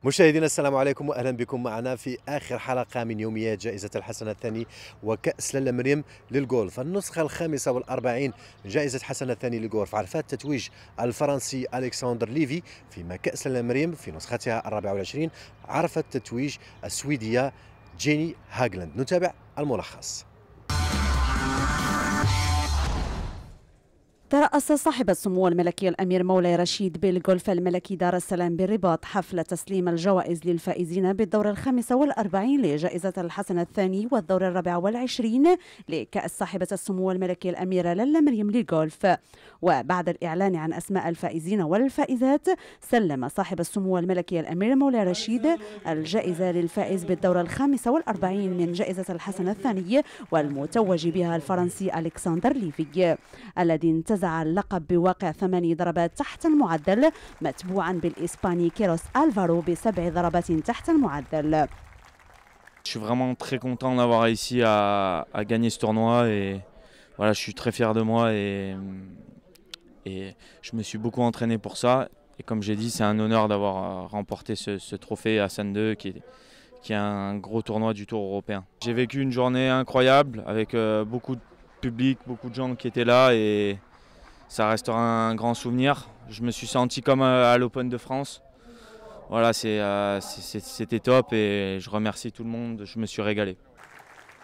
مشاهدينا السلام عليكم واهلا بكم معنا في اخر حلقه من يوميات جائزه الحسن الثاني وكاس لاله مريم للجولف، النسخه الخامسه والأربعين من جائزه حسن الثاني للجولف. عرفت تتويج الفرنسي الكسندر ليفي، فيما كاس لاله مريم في نسختها الرابعه والعشرين عرفت تتويج السويديه جيني هاغلاند. نتابع الملخص. ترأس صاحب السمو الملكي الأمير مولاي رشيد بالجولف الملكي دار السلام بالرباط حفل تسليم الجوائز للفائزين بالدور الخامس والأربعين لجائزة الحسن الثاني والدور الرابع والعشرين لكأس صاحبة السمو الملكي الأميرة لاله مريم للجولف. وبعد الإعلان عن أسماء الفائزين والفائزات، سلم صاحب السمو الملكي الأمير مولاي رشيد الجائزة للفائز بالدور الخامس والأربعين من جائزة الحسن الثاني والمتوج بها الفرنسي ألكسندر ليفي، الذي انتزع اللقب بواقع 8 ضربات تحت المعدل، متبوعا بالإسباني كيروس ألفارو ب7 ضربات تحت المعدل. Je suis vraiment très content d'avoir réussi à gagner ce tournoi et voilà, je suis très fier de moi et je me suis beaucoup entraîné pour ça. Et comme j'ai dit, c'est un honneur d'avoir remporté ce trophée Hassan II qui est un gros tournoi du Tour européen. J'ai vécu une journée incroyable avec beaucoup de public, beaucoup de gens qui étaient là et ça restera un grand souvenir. Je me suis senti comme à l'Open de France. Voilà, c'était top et je remercie tout le monde, je me suis régalé.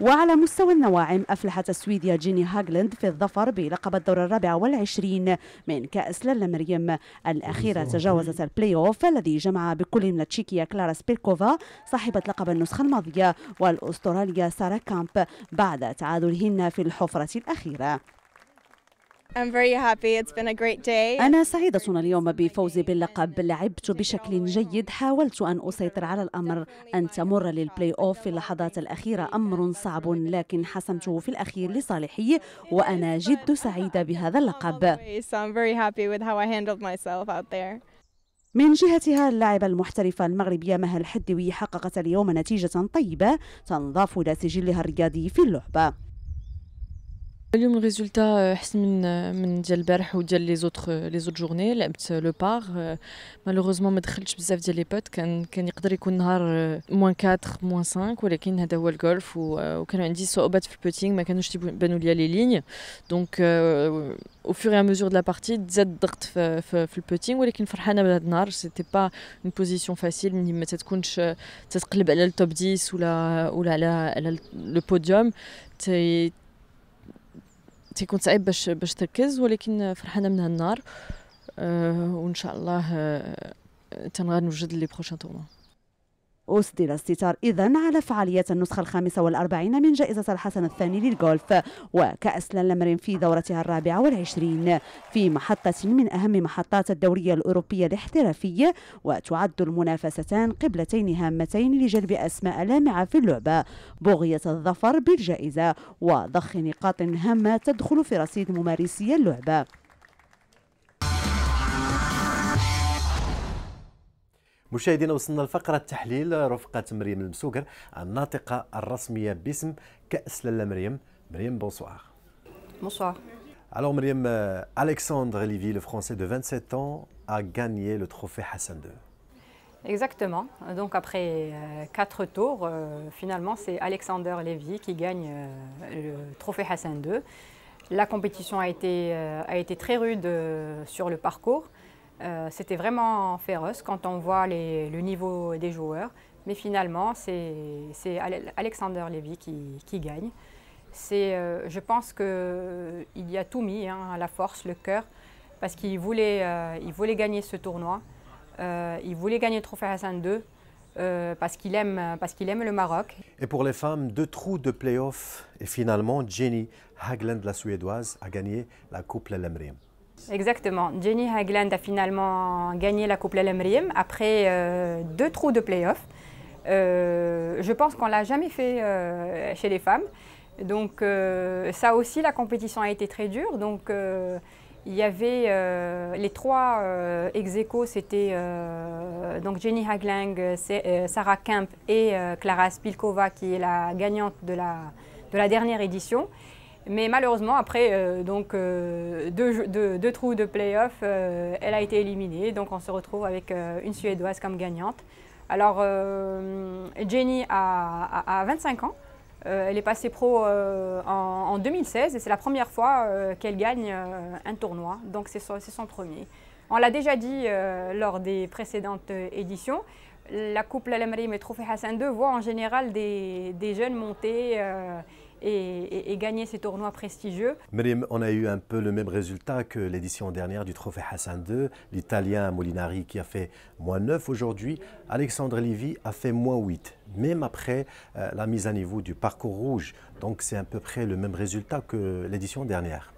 وعلى مستوى النواعم، أفلحت السويدية جيني هاغلاند في الظفر بلقب الدور الرابع والعشرين من كأس لاله مريم. الأخيرة تجاوزت البلاي أوف الذي جمع بكل من التشيكية كلارا سبيلكوفا صاحبة لقب النسخة الماضية والأسترالية سارا كامب بعد تعادلهن في الحفرة الأخيرة. I'm very happy. It's been a great day. أنا سعيدة اليوم بفوزي باللقب. لعبت بشكل جيد، حاولت أن أسيطر على الأمر. أن تمر للبلاي أوف في اللحظات الأخيرة أمر صعب، لكن حسمته في الأخير لصالحي وأنا جد سعيدة بهذا اللقب. So I'm very happy with how I handled myself out there. من جهتها، اللاعبة المحترفة المغربية مها الحدوي حققت اليوم نتيجة طيبة تنضاف إلى سجلها الرياضي في اللعبة. اليوم الريزولتا احسن من ديال البارح وديال لي زوت جورني. لعبت لو بار، مالوغوزمون ما دخلتش بزاف ديال لي بوت. كان يقدر يكون نهار موان 4 موان 5، ولكن هذا هو الجولف وكانوا عندي صعوبات في البوتينغ، ما كانوش تيبانوا ليا لي ليني. دونك او فور اي ميزور دو لا بارتي تزاد الضغط في البوتينغ، ولكن فرحانه بهذا النهار. سيتي با اون بوزيسيون فاسيل ملي ما تكونش تتقلب على التوب 10 ولا على لو بوديوم. تيكون صعيب باش تركز، ولكن فرحانه من هالنهار وان شاء الله تنغنوجد لي بروشان تورنوا. أسدل الستار إذن على فعاليات النسخة الخامسة والأربعين من جائزة الحسن الثاني للجولف وكأس لاله مريم في دورتها الرابعة والعشرين في محطة من أهم محطات الدورية الأوروبية الاحترافية، وتعد المنافستان قبلتين هامتين لجلب أسماء لامعة في اللعبة، بغية الظفر بالجائزة وضخ نقاط هامة تدخل في رصيد ممارسي اللعبة. مشاهدينا، وصلنا لفقرة التحليل رفقة مريم المسوقر الناطقة الرسمية باسم كأس لاله مريم. مريم، bonsoir. Bonsoir. Alors Mariam, Alexandre Lévy, le Français de 27 ans, a gagné le trophée Hassan II. Exactement. Donc après 4 tours, finalement c'est Alexander Lévy qui gagne le trophée Hassan II. La compétition a été très rude sur le parcours. C'était vraiment féroce quand on voit le niveau des joueurs. Mais finalement, c'est Alexander Lévy qui gagne. Je pense qu'il y a tout mis, hein, la force, le cœur, parce qu'il voulait gagner ce tournoi. Il voulait gagner le trophée Hassan II parce qu'il aime le Maroc. Et pour les femmes, 2 trous de play-off. Et finalement, Jenny Hagland, la Suédoise, a gagné la Coupe Laila Meriem. Exactement. Jenny Hagland a finalement gagné la Coupe Laila Meriem après 2 trous de play-off. Je pense qu'on ne l'a jamais fait chez les femmes. Donc ça aussi, la compétition a été très dure. Donc il y avait les 3 ex-aequo, c'était donc Jenny Hagland, Sarah Kemp et Klára Spilková, qui est la gagnante de la dernière édition. Mais malheureusement, après deux trous de play-off, elle a été éliminée. Donc on se retrouve avec une Suédoise comme gagnante. Alors, Jenny a 25 ans. Elle est passée pro en 2016 et c'est la première fois qu'elle gagne un tournoi, donc c'est son premier. On l'a déjà dit lors des précédentes éditions, la Coupe Lalla Meriem et Trophée Hassan II voit en général des jeunes monter et gagner ces tournois prestigieux. Meriem, on a eu un peu le même résultat que l'édition dernière du Trophée Hassan II. L'Italien Molinari qui a fait -9 aujourd'hui. Alexandre Lévy a fait -8, même après la mise à niveau du parcours rouge. Donc c'est à peu près le même résultat que l'édition dernière.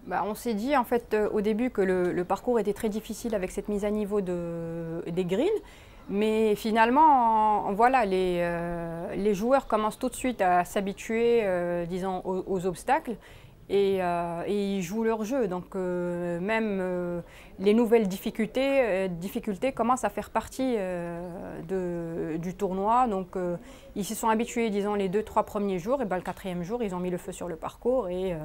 Bah, on s'est dit en fait au début que le parcours était très difficile avec cette mise à niveau des greens. Mais finalement, voilà, les joueurs commencent tout de suite à s'habituer, disons, aux obstacles et ils jouent leur jeu. Donc même les nouvelles difficultés commencent à faire partie du tournoi. Donc ils s'y sont habitués, disons, les 2-3 premiers jours. Et ben, le 4e jour, ils ont mis le feu sur le parcours et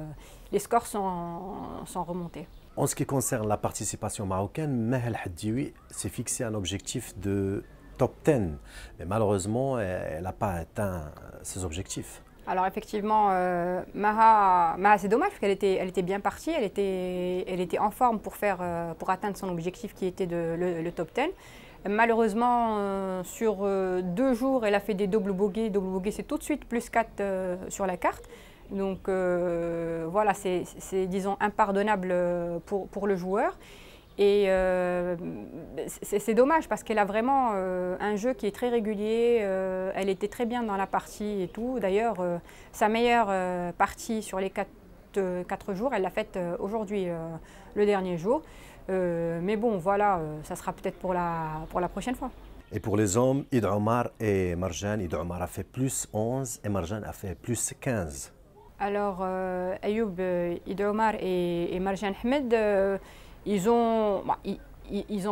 les scores sont remontés. En ce qui concerne la participation marocaine, Maha Haddioui s'est fixé un objectif de top 10. Mais malheureusement, elle n'a pas atteint ses objectifs. Alors effectivement, Maha c'est dommage parce qu'elle était bien partie, elle était en forme pour atteindre son objectif qui était le top 10. Malheureusement, sur 2 jours, elle a fait des double bogeys. Double bogey, c'est tout de suite +4 sur la carte. Donc voilà, c'est disons impardonnable pour le joueur. Et c'est dommage parce qu'elle a vraiment un jeu qui est très régulier. Elle était très bien dans la partie et tout. D'ailleurs, sa meilleure partie sur les 4 jours, elle l'a faite aujourd'hui, le dernier jour. Mais bon, voilà, ça sera peut-être pour la prochaine fois. Et pour les hommes, Id Omar et Marjan, Id Omar a fait +11 et Marjan a fait +15. Alors, Ayoub, Id Omar et Marjan Ahmed, ils ont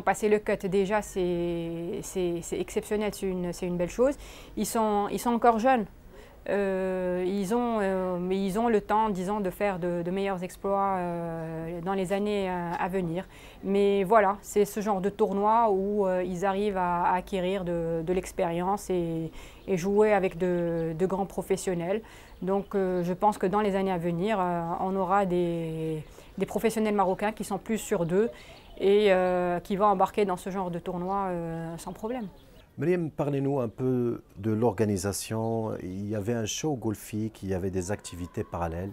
passé le cut déjà, c'est exceptionnel, c'est une belle chose. Ils sont encore jeunes, mais ils ont le temps, disons, de faire de meilleurs exploits dans les années à venir. Mais voilà, c'est ce genre de tournoi où ils arrivent à acquérir de l'expérience et jouer avec de grands professionnels. Donc je pense que dans les années à venir, on aura des professionnels marocains qui sont plus sûrs d'eux et qui vont embarquer dans ce genre de tournoi sans problème. Meriem, parlez-nous un peu de l'organisation. Il y avait un show golfique, il y avait des activités parallèles.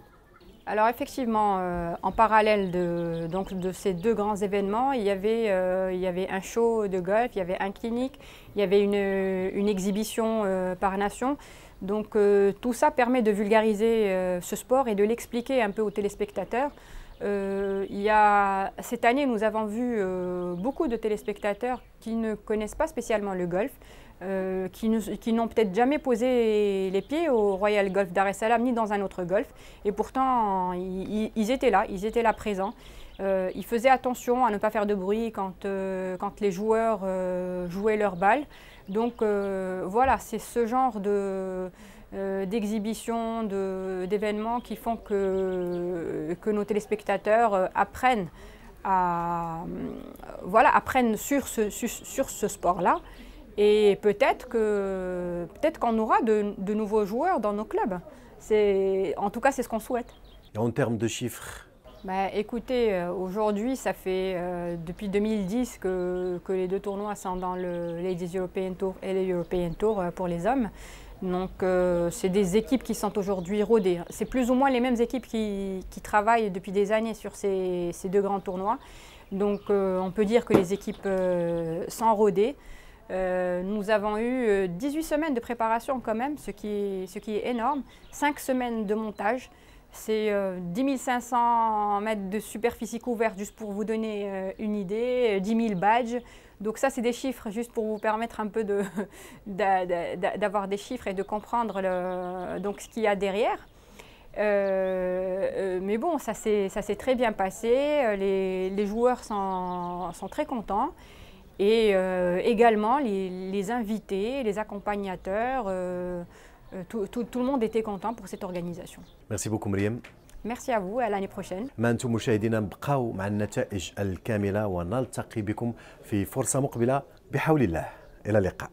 Alors effectivement, en parallèle de ces 2 grands événements, il y avait un show de golf, il y avait un clinique, il y avait une exhibition par nation. Donc tout ça permet de vulgariser ce sport et de l'expliquer un peu aux téléspectateurs. Cette année, nous avons vu beaucoup de téléspectateurs qui ne connaissent pas spécialement le golf, qui n'ont peut-être jamais posé les pieds au Royal Golf Dar es Salaam ni dans un autre golf. Et pourtant, ils étaient là présents. Ils faisaient attention à ne pas faire de bruit quand les joueurs jouaient leur balle. Donc voilà, c'est ce genre d'exhibitions, d'événements qui font que nos téléspectateurs apprennent sur ce sport-là. Et peut-être qu'on aura de nouveaux joueurs dans nos clubs. En tout cas, c'est ce qu'on souhaite. Et en termes de chiffres? Bah, écoutez, aujourd'hui, ça fait depuis 2010 que les 2 tournois sont dans le Ladies European Tour et le European Tour pour les hommes. Donc, c'est des équipes qui sont aujourd'hui rodées. C'est plus ou moins les mêmes équipes qui travaillent depuis des années sur ces 2 grands tournois. Donc, on peut dire que les équipes sont rodées. Nous avons eu 18 semaines de préparation quand même, ce qui est énorme. 5 semaines de montage. C'est 10 500 mètres de superficie couverte, juste pour vous donner une idée, 10 000 badges. Donc ça, c'est des chiffres, juste pour vous permettre un peu d'avoir des chiffres et de comprendre donc ce qu'il y a derrière. Mais bon, ça s'est très bien passé, les joueurs sont très contents. Et également, les invités, les accompagnateurs, tout le monde était content pour cette organisation. Merci beaucoup Meriem. Merci à vous, à l'année prochaine. ما أنتم مشاهدينا بقاو مع النتائج الكاملة ونلتقي بكم في فرصة مقبلة بحول الله. إلى اللقاء.